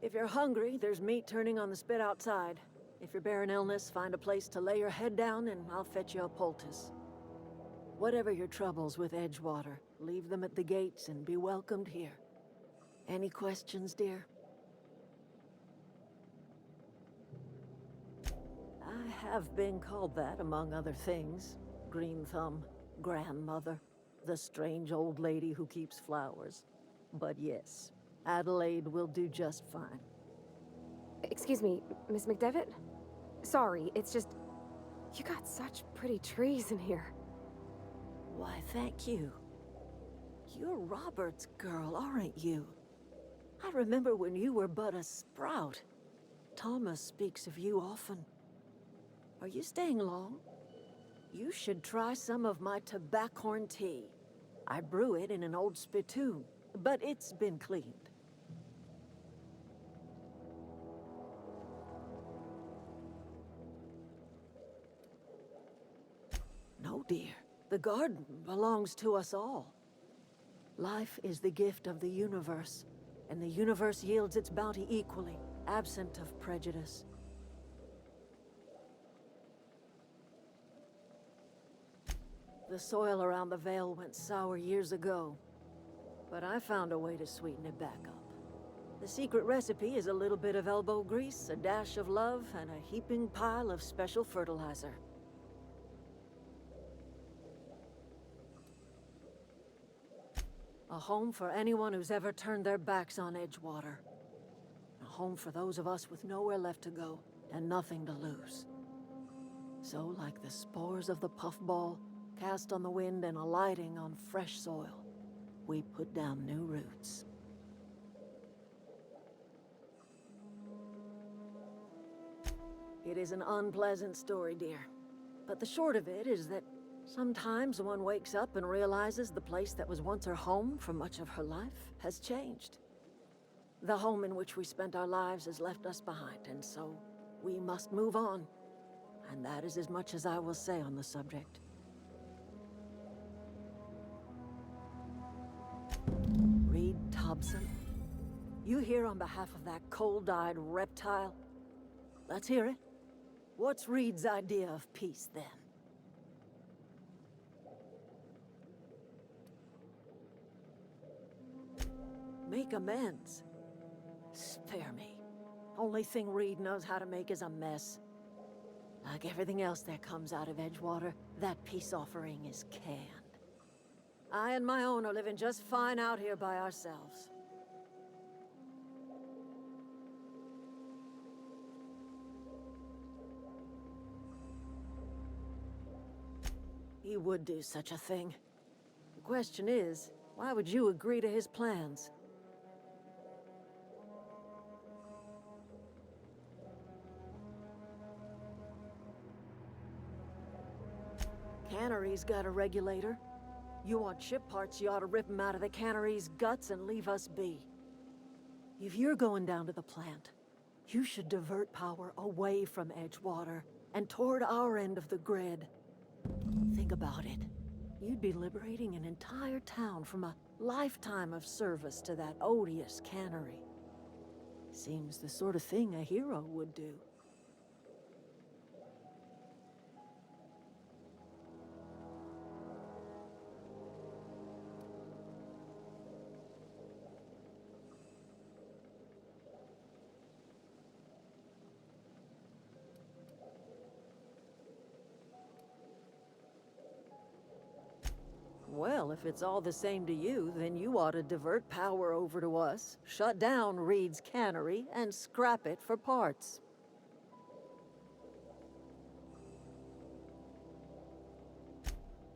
If you're hungry, there's meat turning on the spit outside. If you're bearing illness, find a place to lay your head down and I'll fetch you a poultice. Whatever your troubles with Edgewater, leave them at the gates and be welcomed here. Any questions, dear? I have been called that, among other things. Green Thumb, grandmother, the strange old lady who keeps flowers. But yes, Adelaide will do just fine. Excuse me, Miss McDevitt? Sorry, it's just... You got such pretty trees in here. Why, thank you. You're Robert's girl, aren't you? I remember when you were but a sprout. Thomas speaks of you often. Are you staying long? You should try some of my tobaccorn tea. I brew it in an old spittoon, but it's been cleaned. No, dear. The garden belongs to us all. Life is the gift of the universe, and the universe yields its bounty equally, absent of prejudice. The soil around the Vale went sour years ago, but I found a way to sweeten it back up. The secret recipe is a little bit of elbow grease, a dash of love, and a heaping pile of special fertilizer. A home for anyone who's ever turned their backs on Edgewater. A home for those of us with nowhere left to go and nothing to lose. So, like the spores of the puffball, cast on the wind and alighting on fresh soil, we put down new roots. It is an unpleasant story, dear. But the short of it is that sometimes one wakes up and realizes the place that was once her home for much of her life has changed. The home in which we spent our lives has left us behind, and so we must move on. And that is as much as I will say on the subject. Reed Thompson? You here on behalf of that cold-eyed reptile? Let's hear it. What's Reed's idea of peace, then? Make amends. Spare me. Only thing Reed knows how to make is a mess. Like everything else that comes out of Edgewater, that peace offering is canned. I and my own are living just fine out here by ourselves. He would do such a thing. The question is, why would you agree to his plans? Cannery's got a regulator. You want ship parts, you ought to rip 'em out of the cannery's guts and leave us be. If you're going down to the plant, you should divert power away from Edgewater and toward our end of the grid. Think about it. You'd be liberating an entire town from a lifetime of service to that odious cannery. Seems the sort of thing a hero would do. Well, if it's all the same to you, then you ought to divert power over to us, shut down Reed's cannery, and scrap it for parts.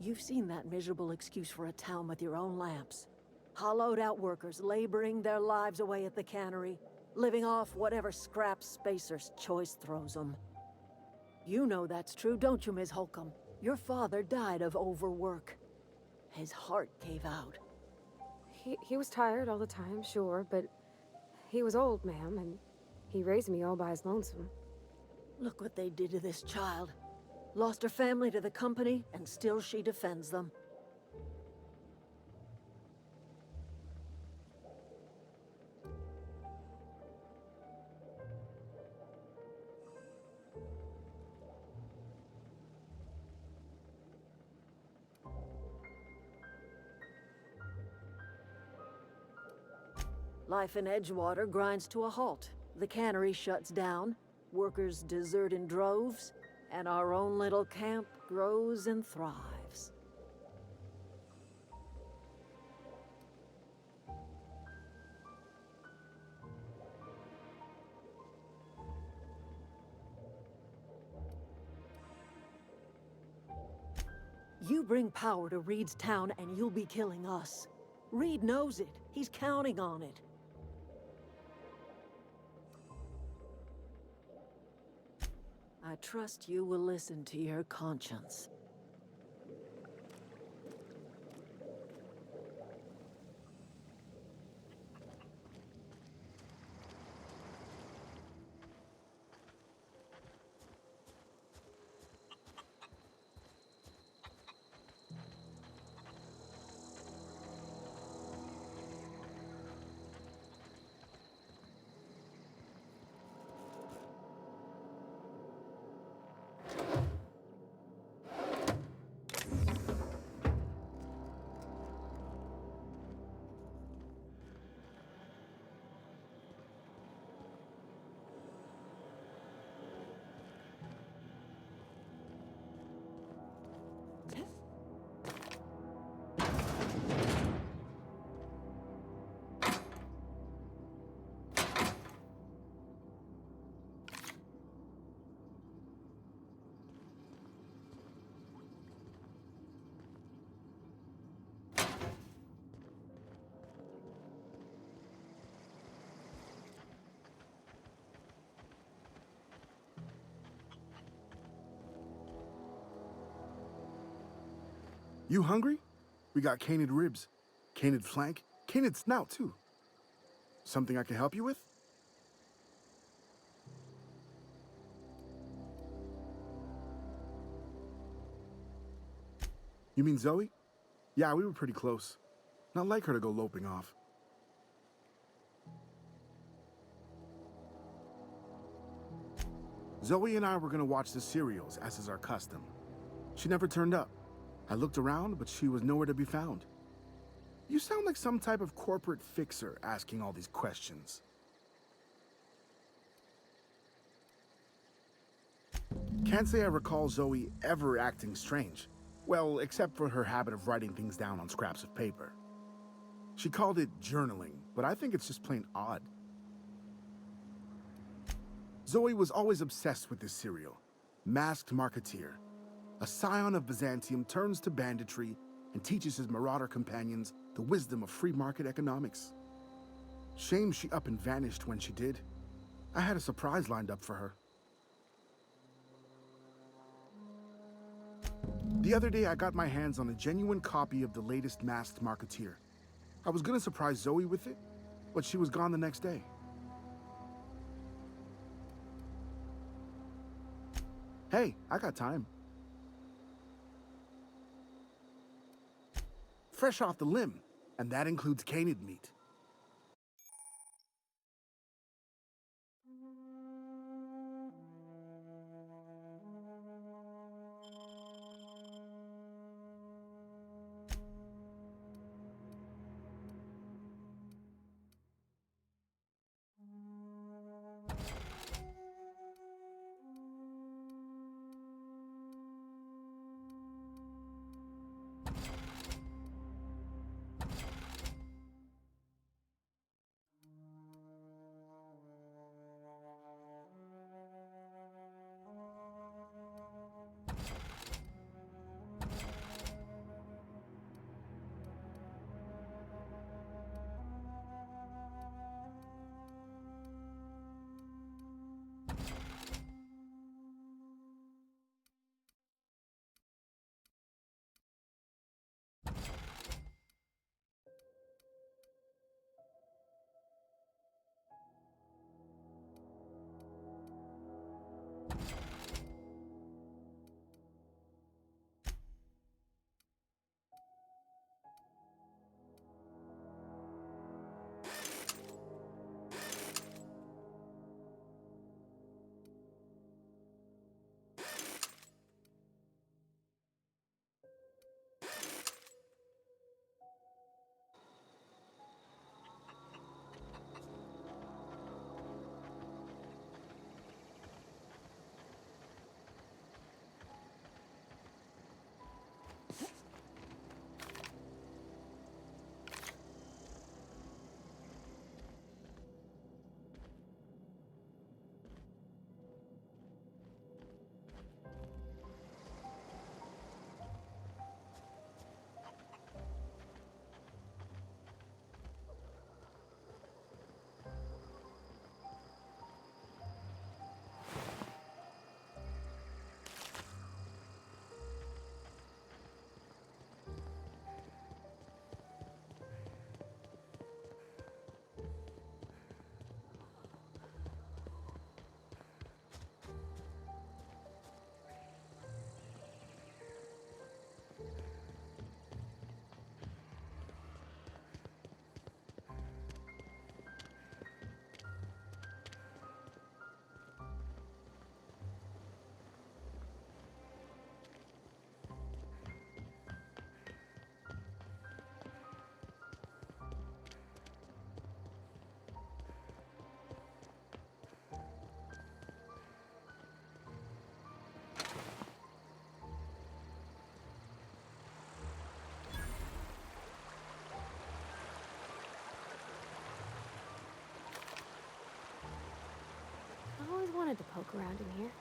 You've seen that miserable excuse for a town with your own lamps. Hollowed out workers laboring their lives away at the cannery, living off whatever scrap Spacer's choice throws them. You know that's true, don't you, Ms. Holcomb? Your father died of overwork. His heart gave out. He was tired all the time, sure, but he was old, ma'am, and he raised me all by his lonesome. Look what they did to this child. Lost her family to the company, and still she defends them. Life in Edgewater grinds to a halt. The cannery shuts down, workers desert in droves, and our own little camp grows and thrives. You bring power to Reed's town and you'll be killing us. Reed knows it. He's counting on it. I trust you will listen to your conscience. You hungry? We got canid ribs, canid flank, canid snout too. Something I can help you with? You mean Zoe? Yeah, we were pretty close. Not like her to go loping off. Zoe and I were gonna watch the serials, as is our custom. She never turned up. I looked around, but she was nowhere to be found. You sound like some type of corporate fixer asking all these questions. Can't say I recall Zoe ever acting strange. Well, except for her habit of writing things down on scraps of paper. She called it journaling, but I think it's just plain odd. Zoe was always obsessed with this serial, Masked Marketeer. A scion of Byzantium turns to banditry and teaches his marauder companions the wisdom of free market economics. Shame she up and vanished when she did. I had a surprise lined up for her. The other day I got my hands on a genuine copy of the latest Masked Marketeer. I was gonna surprise Zoe with it, but she was gone the next day. Hey, I got time. Fresh off the limb, and that includes canid meat. wanted to poke around in here.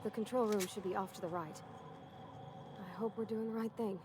The control room should be off to the right. I hope we're doing the right thing.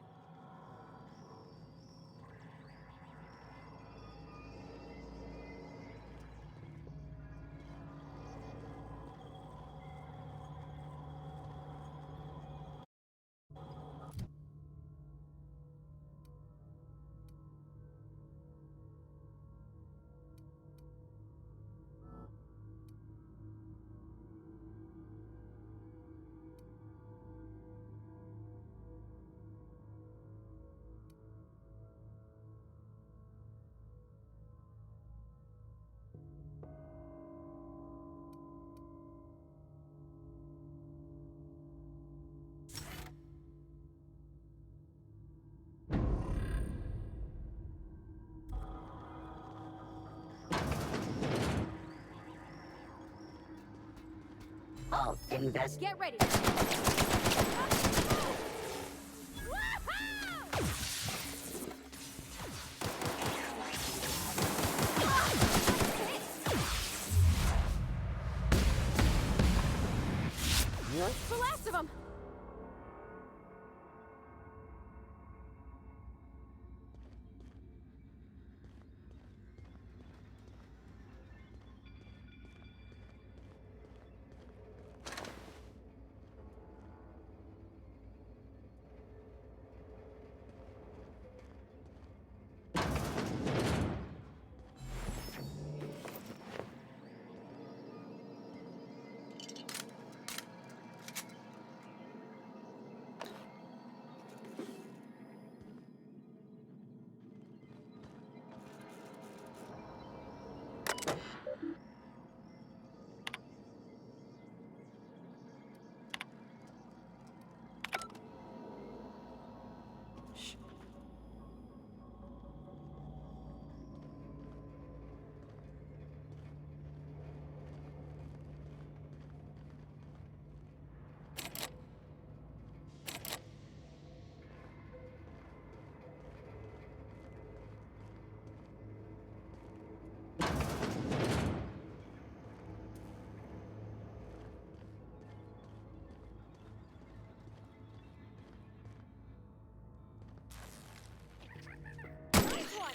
All invest. Get ready. The last of them. Nice one.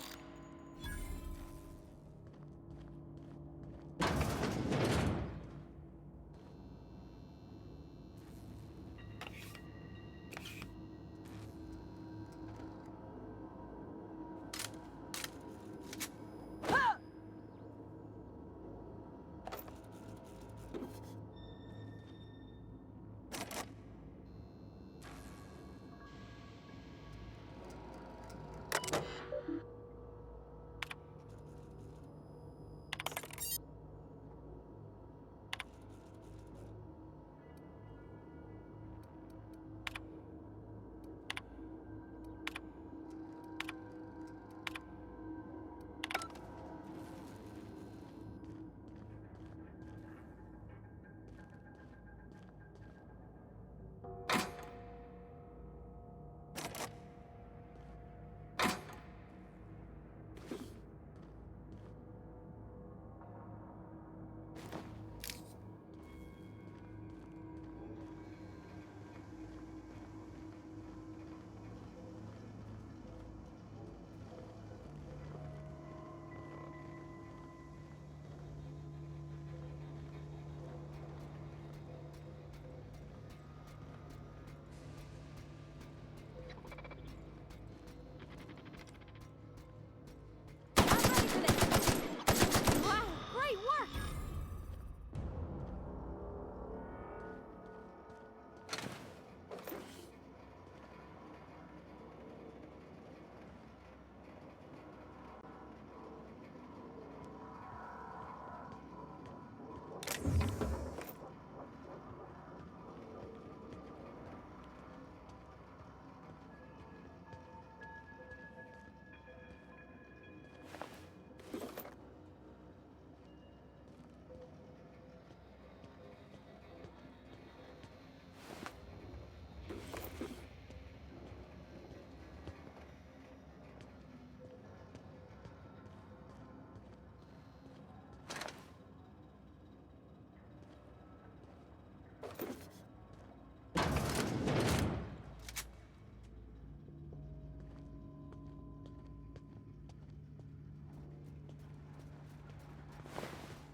Wow, great work!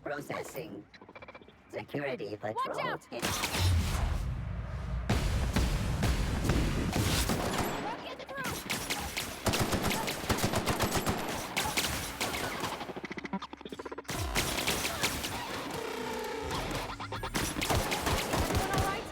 Processing. Security patrol. Watch out! In- Get through! Everyone all right?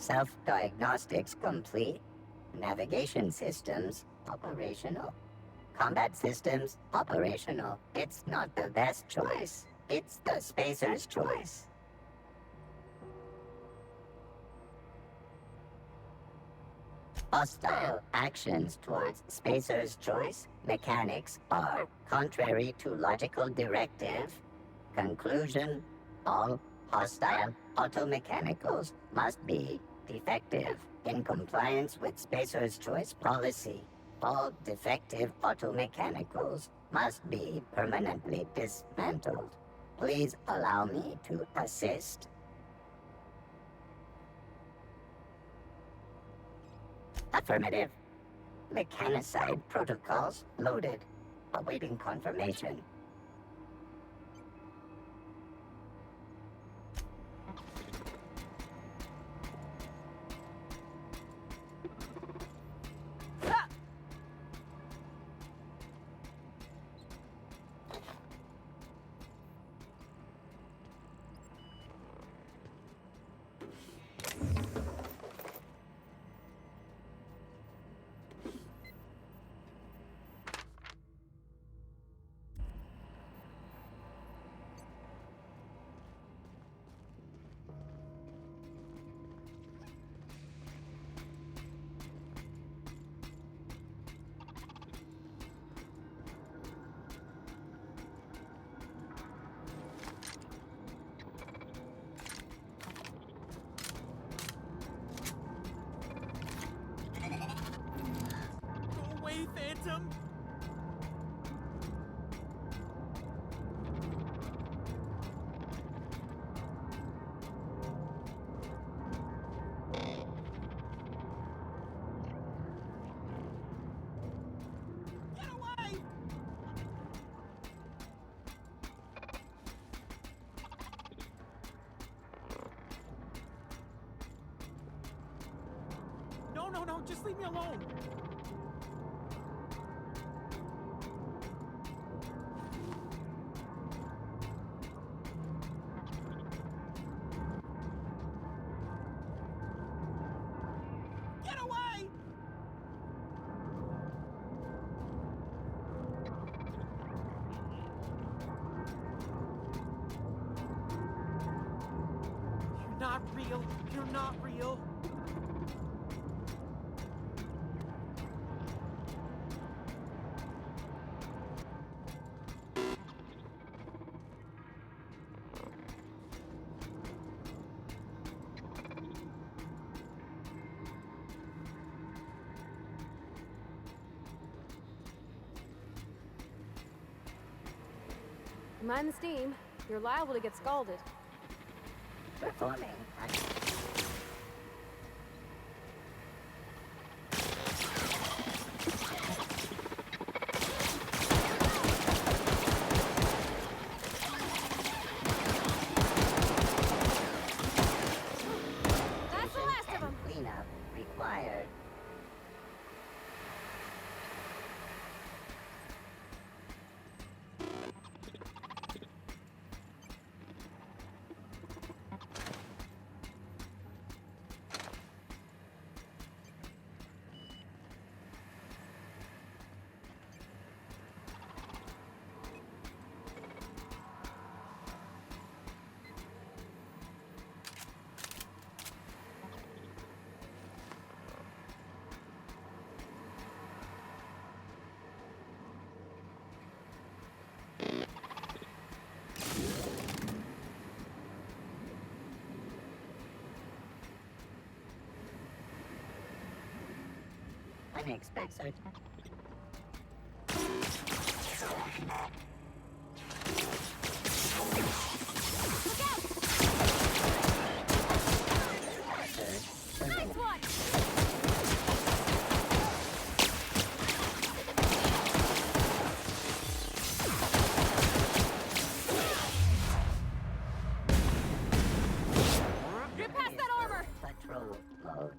Self-diagnostics complete. Navigation systems operational. Combat systems operational. It's not the best choice. It's the spacer's choice. Hostile actions towards spacer's choice mechanics are contrary to logical directive. Conclusion: all hostile automechanicals must be defective in compliance with spacer's choice policy. All defective automechanicals must be permanently dismantled. Please allow me to assist. Affirmative. Mechanicide protocols loaded. Awaiting confirmation. Phantom? Get away! No, just leave me alone. Get away! You're not real. You're not real. Mind the steam. You're liable to get scalded. Performing. That's the last of them. Cleanup required. Unexpected. Nice one! Get past that armor! Patrol mode.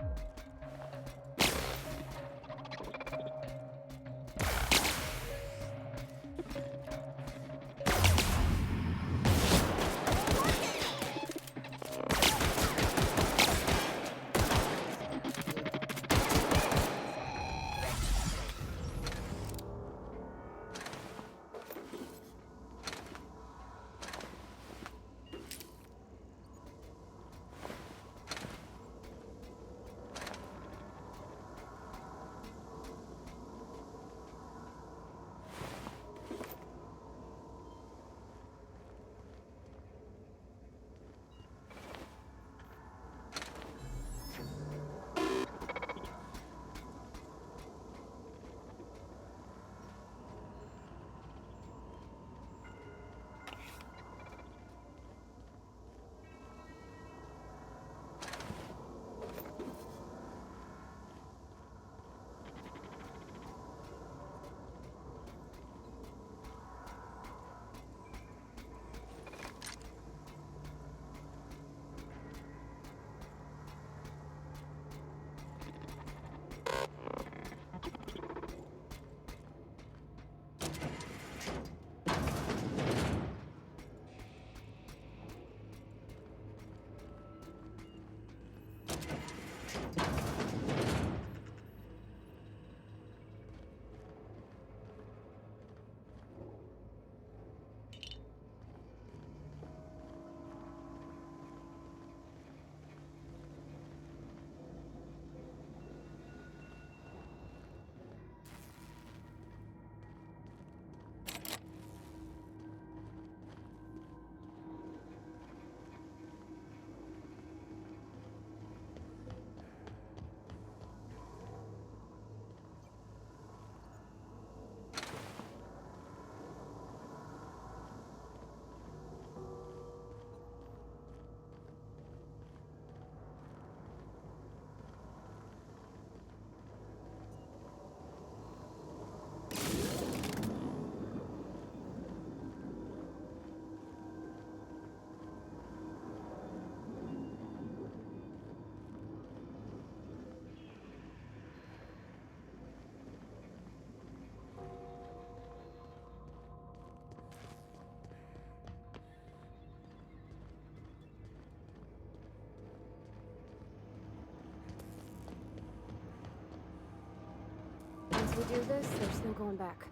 Once we do this, there's no going back.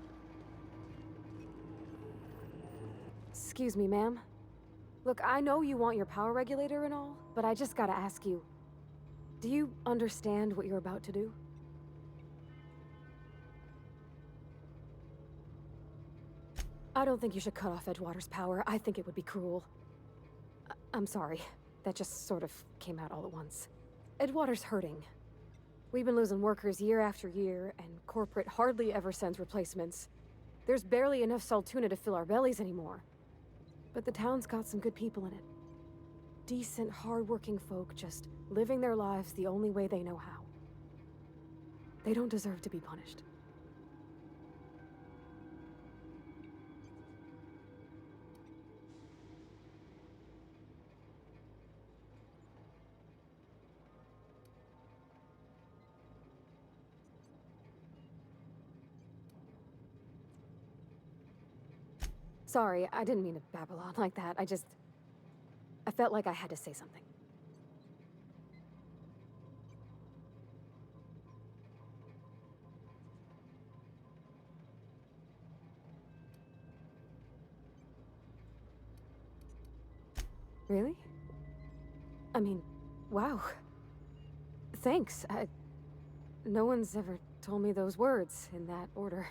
Excuse me, ma'am. Look, I know you want your power regulator and all, but I just gotta ask you. Do you understand what you're about to do? I don't think you should cut off Edgewater's power. I think it would be cruel. I'm sorry. That just sort of came out all at once. Edgewater's hurting. We've been losing workers year after year, and corporate hardly ever sends replacements. There's barely enough Saltuna to fill our bellies anymore. But the town's got some good people in it. Decent, hard-working folk just living their lives the only way they know how. They don't deserve to be punished. Sorry, I didn't mean to babble on like that. I felt like I had to say something. Really? I mean, wow. Thanks. No one's ever told me those words in that order.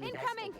Incoming!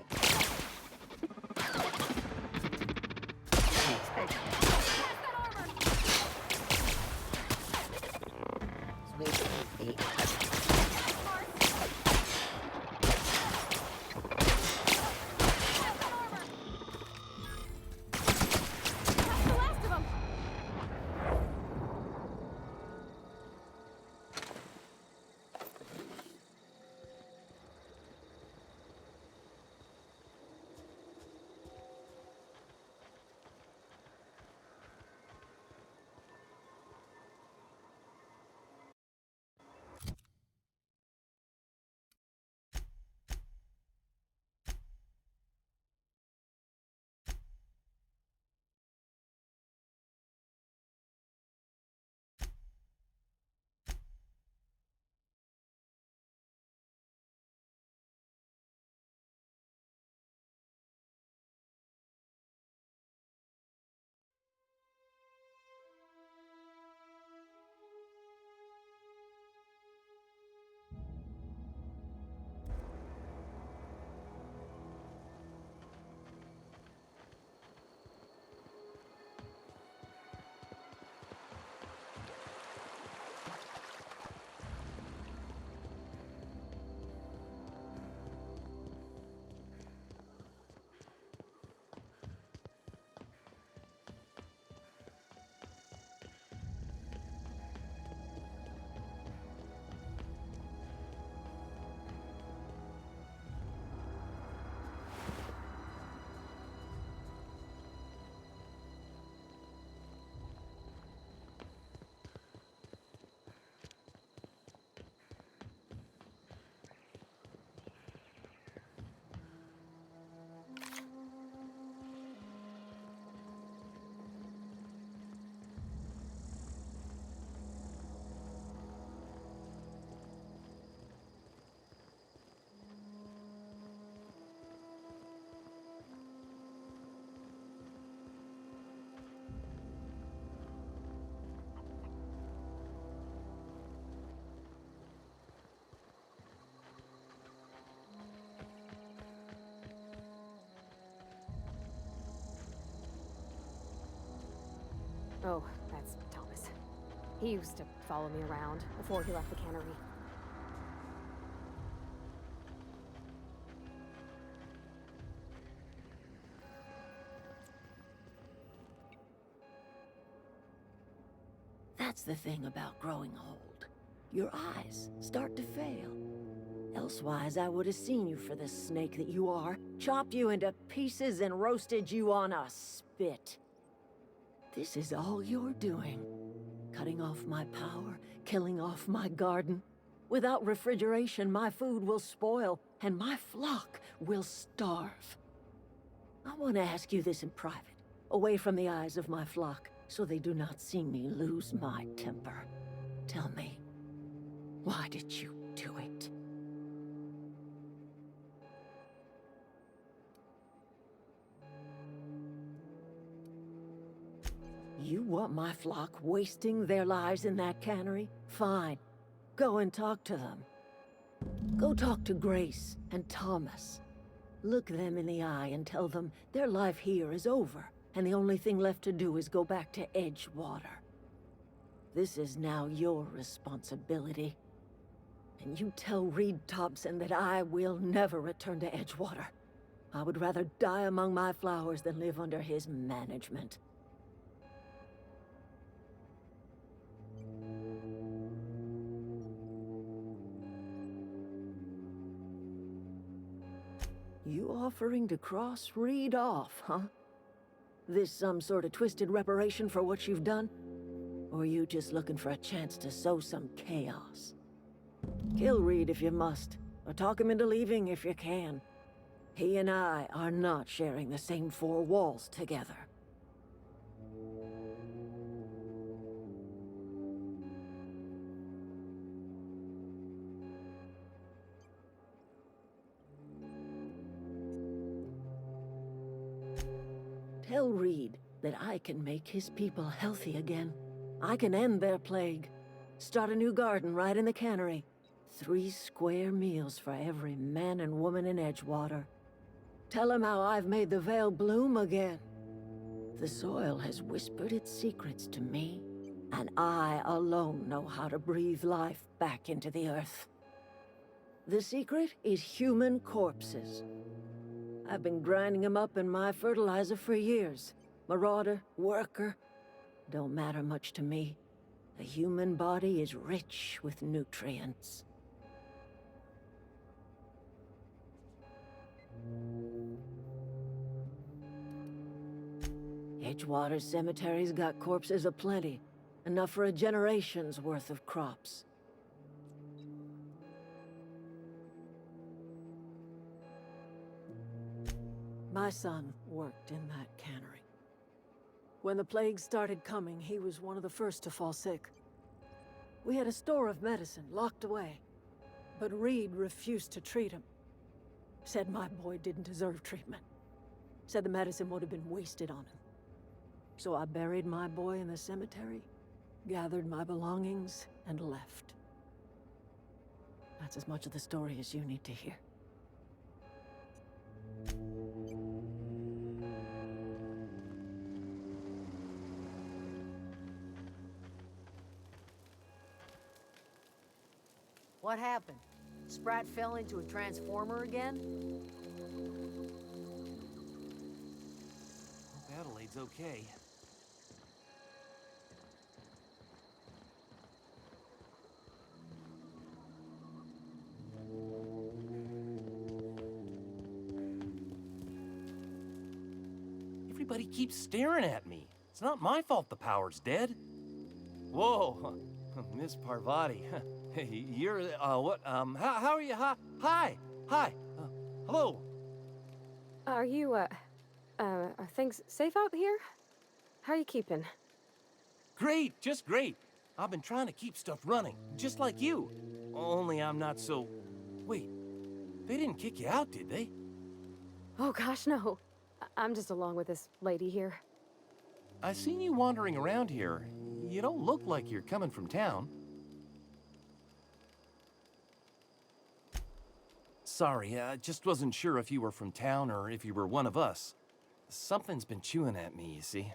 Oh, that's Thomas. He used to follow me around before he left the cannery. That's the thing about growing old. Your eyes start to fail. Elsewise, I would have seen you for the snake that you are, chopped you into pieces and roasted you on a spit. This is all you're doing. Cutting off my power, killing off my garden. Without refrigeration, my food will spoil, and my flock will starve. I want to ask you this in private, away from the eyes of my flock, so they do not see me lose my temper. Tell me, why did you do it? You want my flock wasting their lives in that cannery? Fine. Go and talk to them. Go talk to Grace and Thomas. Look them in the eye and tell them their life here is over, and the only thing left to do is go back to Edgewater. This is now your responsibility. And you tell Reed Thompson that I will never return to Edgewater. I would rather die among my flowers than live under his management. You offering to cross Reed off, huh? This some sort of twisted reparation for what you've done? Or you just looking for a chance to sow some chaos? Kill Reed if you must, or talk him into leaving if you can. He and I are not sharing the same four walls together. Tell Reed that I can make his people healthy again. I can end their plague. Start a new garden right in the cannery. 3 square meals for every man and woman in Edgewater. Tell him how I've made the Vale bloom again. The soil has whispered its secrets to me, and I alone know how to breathe life back into the earth. The secret is human corpses. I've been grinding them up in my fertilizer for years. Marauder, worker, don't matter much to me. The human body is rich with nutrients. Edgewater Cemetery's got corpses aplenty, enough for a generation's worth of crops. My son worked in that cannery. When the plague started coming, he was one of the first to fall sick. We had a store of medicine locked away, but Reed refused to treat him. Said my boy didn't deserve treatment. Said the medicine would have been wasted on him. So I buried my boy in the cemetery, gathered my belongings, and left. That's as much of the story as you need to hear. What happened? Sprat fell into a transformer again? Hope Adelaide's okay. Everybody keeps staring at me. It's not my fault the power's dead. Whoa, Miss Parvati. You're, what, how are you? Hi, hello. Are things safe out here? How are you keeping? Great, just great. I've been trying to keep stuff running, just like you. Only I'm not so... Wait, they didn't kick you out, did they? Oh gosh, no. I'm just along with this lady here. I seen you wandering around here. You don't look like you're coming from town. Sorry, I just wasn't sure if you were from town or if you were one of us. Something's been chewing at me, you see.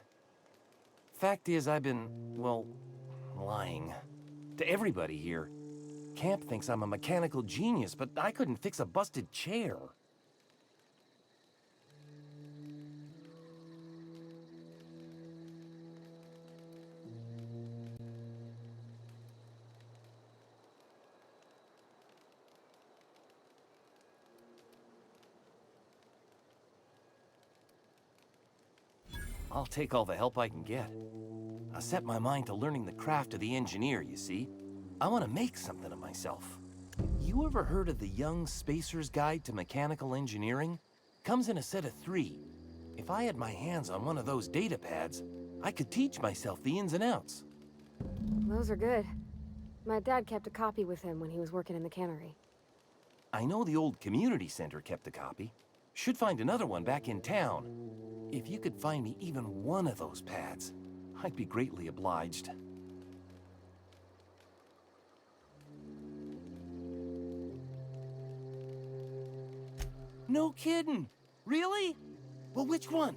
Fact is, I've been, well, lying. To everybody here. Camp thinks I'm a mechanical genius, but I couldn't fix a busted chair. I'll take all the help I can get. I set my mind to learning the craft of the engineer, you see. I want to make something of myself. You ever heard of the Young Spacer's Guide to Mechanical Engineering? Comes in a set of 3. If I had my hands on one of those data pads, I could teach myself the ins and outs. Those are good. My dad kept a copy with him when he was working in the cannery. I know the old community center kept a copy. Should find another one back in town. If you could find me even one of those pads, I'd be greatly obliged. No kidding! Really? Well, which one?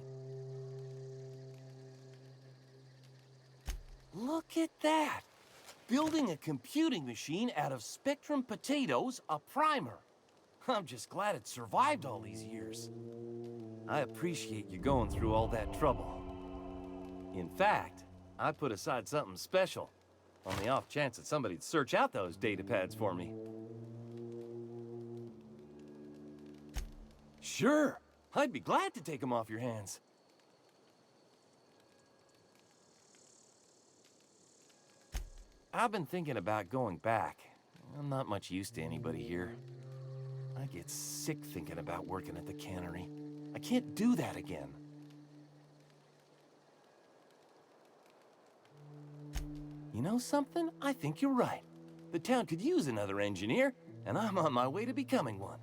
Look at that! Building a computing machine out of Spectrum potatoes, a primer. I'm just glad it survived all these years. I appreciate you going through all that trouble. In fact, I put aside something special, on the off chance that somebody'd search out those data pads for me. Sure, I'd be glad to take them off your hands. I've been thinking about going back. I'm not much use to anybody here. I get sick thinking about working at the cannery. I can't do that again. You know something? I think you're right. The town could use another engineer, and I'm on my way to becoming one.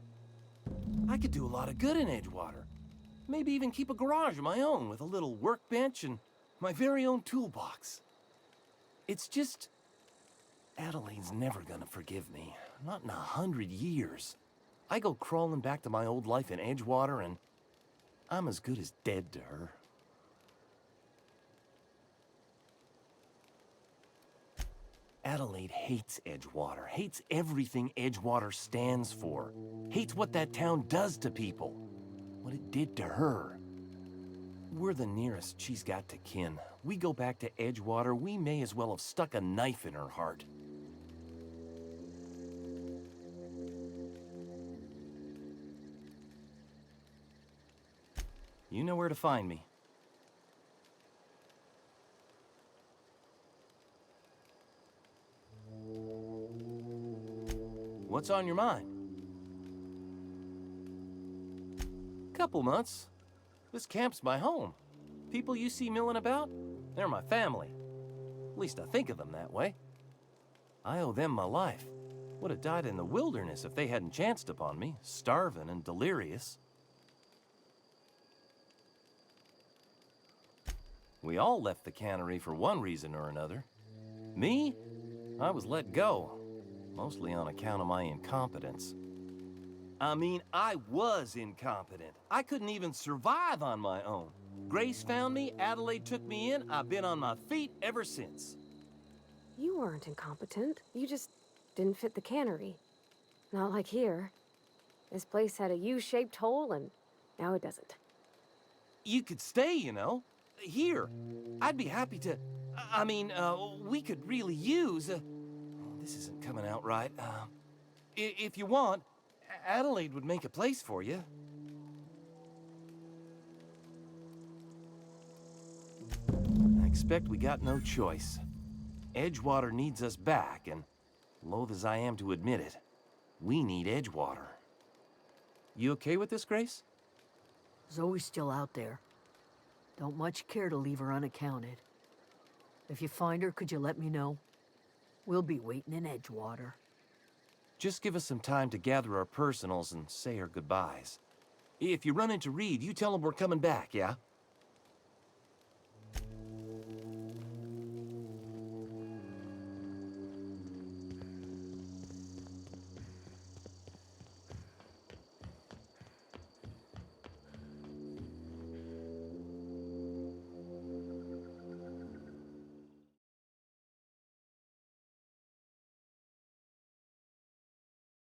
I could do a lot of good in Edgewater. Maybe even keep a garage of my own with a little workbench and my very own toolbox. It's just... Adelaide's never gonna forgive me. Not in 100 years. I go crawling back to my old life in Edgewater, and I'm as good as dead to her. Adelaide hates Edgewater, hates everything Edgewater stands for, hates what that town does to people, what it did to her. We're the nearest she's got to kin. We go back to Edgewater, we may as well have stuck a knife in her heart. You know where to find me. What's on your mind? Couple months. This camp's my home. People you see milling about, they're my family. At least I think of them that way. I owe them my life. Would have died in the wilderness if they hadn't chanced upon me, starving and delirious. We all left the cannery for one reason or another. Me? I was let go, mostly on account of my incompetence. I mean, I was incompetent. I couldn't even survive on my own. Grace found me, Adelaide took me in, I've been on my feet ever since. You weren't incompetent. You just didn't fit the cannery. Not like here. This place had a U-shaped hole, and now it doesn't. You could stay, you know. Here. I'd be happy to... I mean, we could really use... oh, this isn't coming out right. If you want, Adelaide would make a place for you. I expect we got no choice. Edgewater needs us back, and loath as I am to admit it, we need Edgewater. You okay with this, Grace? Zoe's still out there. Don't much care to leave her unaccounted. If you find her, could you let me know? We'll be waiting in Edgewater. Just give us some time to gather our personals and say our goodbyes. If you run into Reed, you tell him we're coming back, yeah?